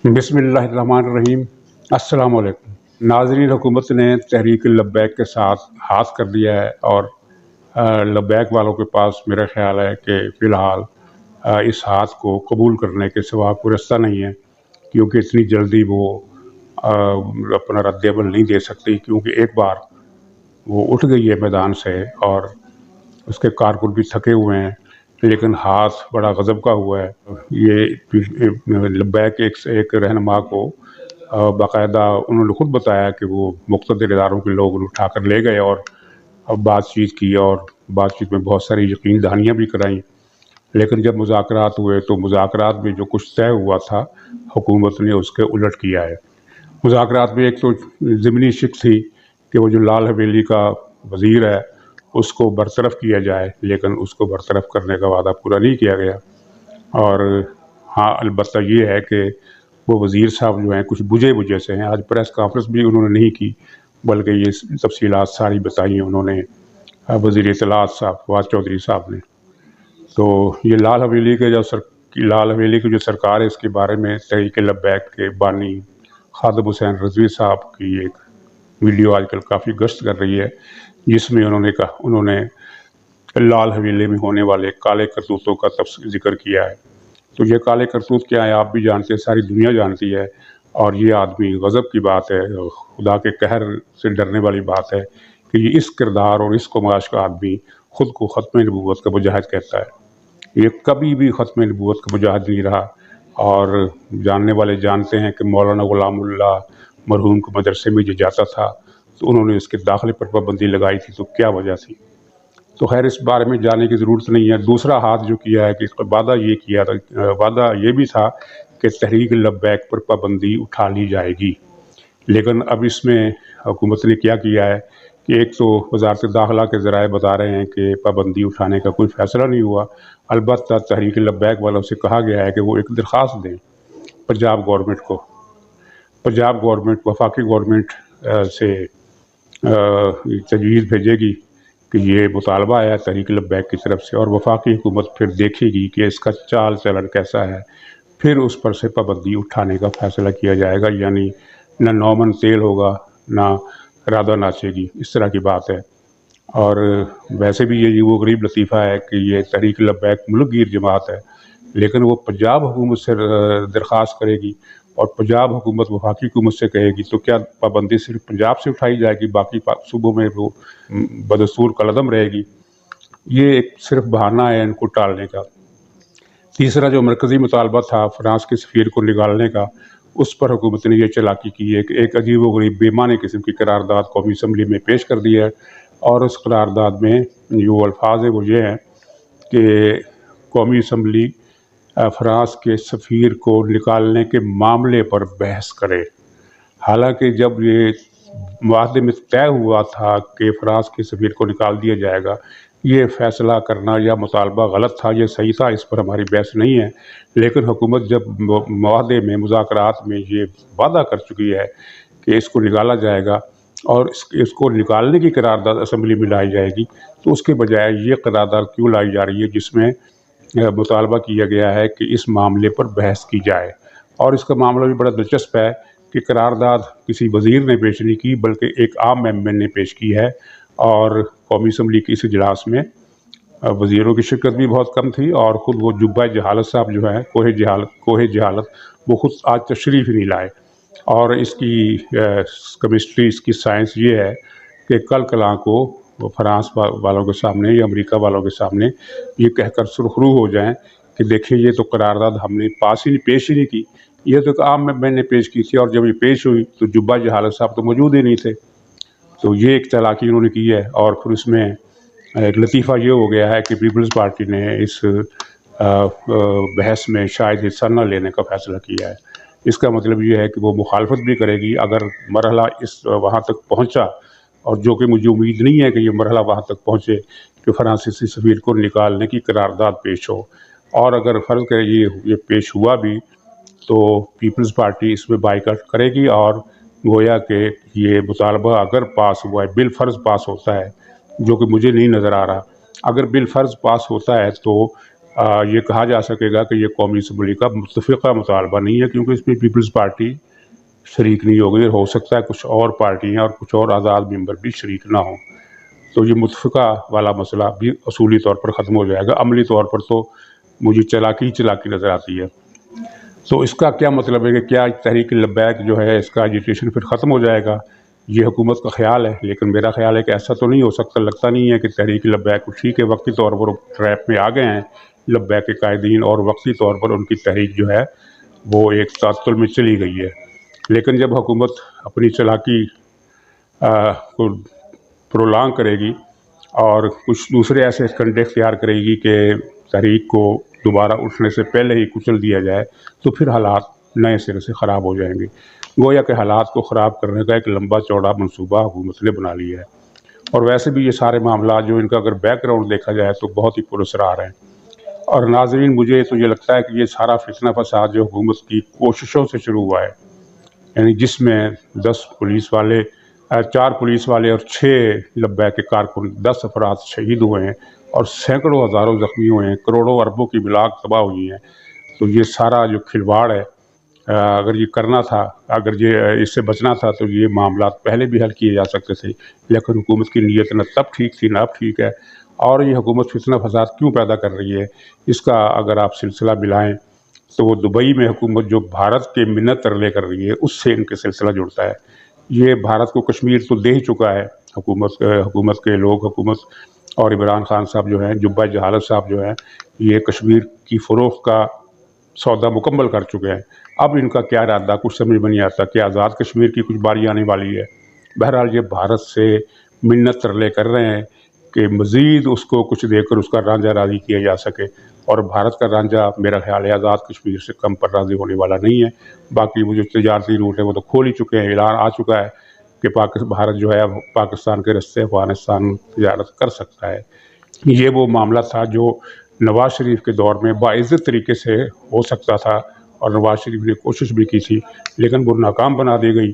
بسم اللہ الرحمن الرحیم۔ السلام علیکم ناظرین، حکومت نے تحریک لبیک کے ساتھ ہاتھ کر دیا ہے اور لبیک والوں کے پاس میرا خیال ہے کہ فی الحال اس ہاتھ کو قبول کرنے کے سوا کوئی رستہ نہیں ہے، کیونکہ اتنی جلدی وہ اپنا رد عمل نہیں دے سکتی، کیونکہ ایک بار وہ اٹھ گئی ہے میدان سے اور اس کے کارکن بھی تھکے ہوئے ہیں، لیکن ہاتھ بڑا غضب کا ہوا ہے۔ یہ لبیک ایک رہنما کو باقاعدہ انہوں نے خود بتایا کہ وہ مقتدر اداروں کے لوگ اٹھا کر لے گئے اور بات چیت کی، اور بات چیت میں بہت ساری یقین دہانیاں بھی کرائیں، لیکن جب مذاکرات ہوئے تو مذاکرات میں جو کچھ طے ہوا تھا حکومت نے اس کے الٹ کیا ہے۔ مذاکرات میں ایک تو ضمنی شک تھی کہ وہ جو لال حویلی کا وزیر ہے اس کو برطرف کیا جائے، لیکن اس کو برطرف کرنے کا وعدہ پورا نہیں کیا گیا۔ اور ہاں، البتہ یہ ہے کہ وہ وزیر صاحب جو ہیں کچھ بجھے سے ہیں۔ آج پریس کانفرنس بھی انہوں نے نہیں کی، بلکہ یہ تفصیلات ساری بتائی ہیں انہوں نے وزیر اطلاعات صاحب فواد چودھری صاحب نے۔ تو یہ لال حویلی کی جو سرکار ہے، اس کے بارے میں تحریک لبیک کے بانی خادم حسین رضوی صاحب کی ایک ویڈیو آج کل کافی گشت کر رہی ہے، جس میں انہوں نے لال حویلی میں ہونے والے کالے کرتوتوں کا ذکر کیا ہے۔ تو یہ کالے کرتوت کیا ہے آپ بھی جانتے ہیں، ساری دنیا جانتی ہے، اور یہ آدمی غضب کی بات ہے، خدا کے قہر سے ڈرنے والی بات ہے کہ یہ اس کردار اور اس قماش کا آدمی خود کو ختم نبوت کا مجاہد کہتا ہے۔ یہ کبھی بھی ختم نبوت کا مجاہد نہیں رہا، اور جاننے والے جانتے ہیں کہ مولانا غلام اللہ مرحوم کے مدرسے میں جو جاتا تھا تو انہوں نے اس کے داخلے پر پابندی لگائی تھی، تو کیا وجہ تھی؟ تو خیر اس بارے میں جانے کی ضرورت نہیں ہے۔ دوسرا ہاتھ جو کیا ہے کہ اس کا وعدہ یہ بھی تھا کہ تحریک لبیک پر پابندی اٹھا لی جائے گی، لیکن اب اس میں حکومت نے کیا ہے کہ ایک تو وزارت داخلہ کے ذرائع بتا رہے ہیں کہ پابندی اٹھانے کا کوئی فیصلہ نہیں ہوا، البتہ تحریک لبیک والوں سے کہا گیا ہے کہ وہ ایک درخواست دیں پنجاب گورنمنٹ وفاقی گورنمنٹ سے تجویز بھیجے گی کہ یہ مطالبہ آیا تحریک لبیک کی طرف سے، اور وفاقی حکومت پھر دیکھے گی کہ اس کا چال چلن کیسا ہے، پھر اس پر سے پابندی اٹھانے کا فیصلہ کیا جائے گا۔ یعنی نہ نومن تیل ہوگا نہ رادہ ناچے گی، اس طرح کی بات ہے۔ اور ویسے بھی یہ وہ غریب لطیفہ ہے کہ یہ تحریک لبیک ملک گیر جماعت ہے، لیکن وہ پنجاب حکومت سے درخواست کرے گی اور پنجاب حکومت وفاقی حکومت سے کہے گی، تو کیا پابندی صرف پنجاب سے اٹھائی جائے گی، باقی صوبوں میں وہ بدستور کالعدم رہے گی؟ یہ ایک صرف بہانہ ہے ان کو ٹالنے کا۔ تیسرا جو مرکزی مطالبہ تھا فرانس کے سفیر کو نکالنے کا، اس پر حکومت نے یہ چالاکی کی ہے کہ ایک عجیب و غریب بے معنی قسم کی قرارداد قومی اسمبلی میں پیش کر دی ہے، اور اس قرارداد میں جو الفاظ ہیں وہ یہ ہیں کہ قومی اسمبلی فرانس کے سفیر کو نکالنے کے معاملے پر بحث کرے۔ حالانکہ جب یہ معاہدے میں طے ہوا تھا کہ فرانس کے سفیر کو نکال دیا جائے گا، یہ فیصلہ کرنا یا مطالبہ غلط تھا، یہ صحیح تھا، اس پر ہماری بحث نہیں ہے، لیکن حکومت جب معاہدے میں مذاکرات میں یہ وعدہ کر چکی ہے کہ اس کو نکالا جائے گا اور اس کو نکالنے کی قرارداد اسمبلی میں لائی جائے گی، تو اس کے بجائے یہ قرارداد کیوں لائی جا رہی ہے جس میں مطالبہ کیا گیا ہے کہ اس معاملے پر بحث کی جائے؟ اور اس کا معاملہ بھی بڑا دلچسپ ہے کہ قرارداد کسی وزیر نے پیش نہیں کی، بلکہ ایک عام ممبر نے پیش کی ہے، اور قومی اسمبلی کی اس اجلاس میں وزیروں کی شرکت بھی بہت کم تھی، اور خود وہ جبہ جہالت صاحب جو ہیں کوہ جہالت وہ خود آج تشریف ہی نہیں لائے۔ اور اس کی کیمسٹری، اس کی سائنس یہ ہے کہ کل کلاں کو وہ فرانس والوں کے سامنے یا امریکہ والوں کے سامنے یہ کہہ کر سرخرو ہو جائیں کہ دیکھیں یہ تو قرارداد ہم نے پیش ہی نہیں کی، یہ تو ایک عام ممبر نے پیش کی تھی، اور جب یہ پیش ہوئی تو جبہ جہالت صاحب تو موجود ہی نہیں تھے۔ تو یہ ایک چالاکی انہوں نے کی ہے، اور پھر اس میں ایک لطیفہ یہ ہو گیا ہے کہ پیپلز پارٹی نے اس بحث میں شاید حصہ نہ لینے کا فیصلہ کیا ہے۔ اس کا مطلب یہ ہے کہ وہ مخالفت بھی کرے گی اگر مرحلہ وہاں تک پہنچا، اور جو کہ مجھے امید نہیں ہے کہ یہ مرحلہ وہاں تک پہنچے کہ فرانسیسی سفیر کو نکالنے کی قرارداد پیش ہو۔ اور اگر فرض کرے یہ پیش ہوا بھی تو پیپلز پارٹی اس میں بائیکاٹ کرے گی، اور گویا کہ یہ مطالبہ اگر پاس ہوا ہے، بالفرض پاس ہوتا ہے، جو کہ مجھے نہیں نظر آ رہا، اگر بالفرض پاس ہوتا ہے تو یہ کہا جا سکے گا کہ یہ قومی اسمبلی کا متفقہ مطالبہ نہیں ہے، کیونکہ اس میں پیپلز پارٹی شریک نہیں ہوگی، ہو سکتا ہے کچھ اور پارٹیاں اور کچھ اور آزاد ممبر بھی شریک نہ ہوں، تو یہ متفقہ والا مسئلہ بھی اصولی طور پر ختم ہو جائے گا۔ عملی طور پر تو مجھے چلاکی نظر آتی ہے۔ تو اس کا کیا مطلب ہے کہ کیا تحریک لبیک جو ہے اس کا ایجیٹیشن پھر ختم ہو جائے گا؟ یہ حکومت کا خیال ہے، لیکن میرا خیال ہے کہ ایسا تو نہیں ہو سکتا۔ لگتا نہیں ہے کہ تحریک لبیک ٹھیک ہے، وقتی طور پر ٹریپ میں آ گئے ہیں لبیک کے قائدین، اور وقتی طور پر ان کی تحریک جو ہے وہ ایک تعطل میں چلی گئی ہے، لیکن جب حکومت اپنی چلاکی کو پرولانگ کرے گی اور کچھ دوسرے ایسے کنڈے اختیار کرے گی کہ تحریک کو دوبارہ اٹھنے سے پہلے ہی کچل دیا جائے، تو پھر حالات نئے سرے سے خراب ہو جائیں گے۔ گویا کہ حالات کو خراب کرنے کا ایک لمبا چوڑا منصوبہ حکومت نے بنا لیا ہے، اور ویسے بھی یہ سارے معاملات جو ان کا اگر بیک گراؤنڈ دیکھا جائے تو بہت ہی پراسرار ہیں۔ اور ناظرین، مجھے تو یہ لگتا ہے کہ یہ سارا فتنہ فساد جو حکومت کی کوششوں سے شروع ہوا ہے، یعنی جس میں 4 پولیس والے اور 6 لبیک کے کارکن، 10 افراد شہید ہوئے ہیں اور سینکڑوں ہزاروں زخمی ہوئے ہیں، کروڑوں اربوں کی بلاک تباہ ہوئی ہیں۔ تو یہ سارا جو کھلواڑ ہے، اگر یہ کرنا تھا، اگر یہ اس سے بچنا تھا تو یہ معاملات پہلے بھی حل کیے جا سکتے تھے، لیکن حکومت کی نیت نہ تب ٹھیک تھی نہ اب ٹھیک ہے۔ اور یہ حکومت فتنہ فساد کیوں پیدا کر رہی ہے، اس کا اگر آپ سلسلہ ملائیں تو وہ دبئی میں حکومت جو بھارت کے منت ترلے کر رہی ہے اس سے ان کے سلسلہ جڑتا ہے۔ یہ بھارت کو کشمیر تو دے ہی چکا ہے، حکومت کے لوگ، حکومت اور عمران خان صاحب جو ہیں، جبہ جہالت صاحب جو ہیں، یہ کشمیر کی فروخت کا سودا مکمل کر چکے ہیں۔ اب ان کا کیا ارادہ کچھ سمجھ میں نہیں آتا کہ آزاد کشمیر کی کچھ باری آنے والی ہے۔ بہرحال یہ بھارت سے منت ترلے کر رہے ہیں کہ مزید اس کو کچھ دے کر اس کا رانجھا راضی کیا جا سکے، اور بھارت کا رانجھا میرا خیال ہے آزاد کشمیر سے کم پر راضی ہونے والا نہیں ہے۔ باقی وہ جو تجارتی روٹ ہے وہ تو کھول ہی چکے ہیں، اعلان آ چکا ہے کہ بھارت جو ہے پاکستان کے راستے افغانستان تجارت کر سکتا ہے۔ یہ وہ معاملہ تھا جو نواز شریف کے دور میں باعزت طریقے سے ہو سکتا تھا، اور نواز شریف نے کوشش بھی کی تھی، لیکن وہ ناکام بنا دی گئی۔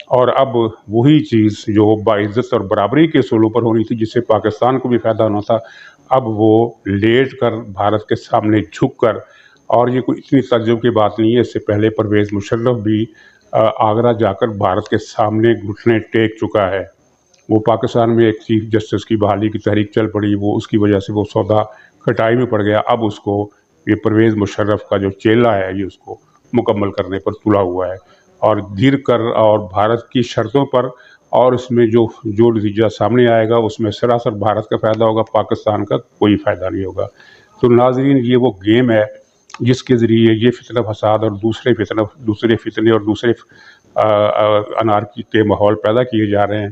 اور اب وہی چیز جو باعزت اور برابری کے اصولوں پر ہونی تھی، جس سے پاکستان کو بھی فائدہ ہونا تھا، اب وہ لیٹ کر بھارت کے سامنے جھک کر، اور یہ کوئی اتنی تعجب کی بات نہیں ہے، اس سے پہلے پرویز مشرف بھی آگرہ جا کر بھارت کے سامنے گھٹنے ٹیک چکا ہے۔ وہ پاکستان میں ایک چیف جسٹس کی بحالی کی تحریک چل پڑی، وہ اس کی وجہ سے وہ سودا کھٹائی میں پڑ گیا۔ اب اس کو یہ پرویز مشرف کا جو چیلہ ہے یہ اس کو مکمل کرنے پر تلا ہوا ہے، اور دھیر کر اور بھارت کی شرطوں پر، اور اس میں جو نتیجہ سامنے آئے گا اس میں سراسر بھارت کا فائدہ ہوگا، پاکستان کا کوئی فائدہ نہیں ہوگا۔ تو ناظرین، یہ وہ گیم ہے جس کے ذریعے یہ فتنہ فساد اور دوسرے فتنے اور دوسرے انارکی کے ماحول پیدا کیے جا رہے ہیں۔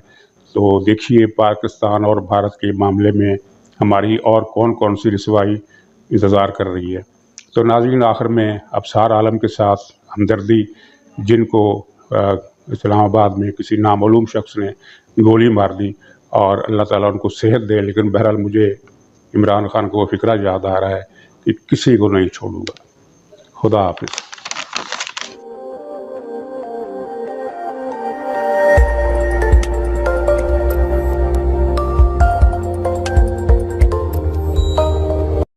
تو دیکھیے پاکستان اور بھارت کے معاملے میں ہماری اور کون سی رسوائی انتظار کر رہی ہے۔ تو ناظرین، آخر میں ابصار عالم کے ساتھ ہمدردی، جن کو اسلام آباد میں کسی نامعلوم شخص نے گولی مار دی، اور اللہ تعالیٰ ان کو صحت دے، لیکن بہرحال مجھے عمران خان کو وہ فکرہ یاد آ رہا ہے کہ کسی کو نہیں چھوڑوں گا۔ خدا حافظ۔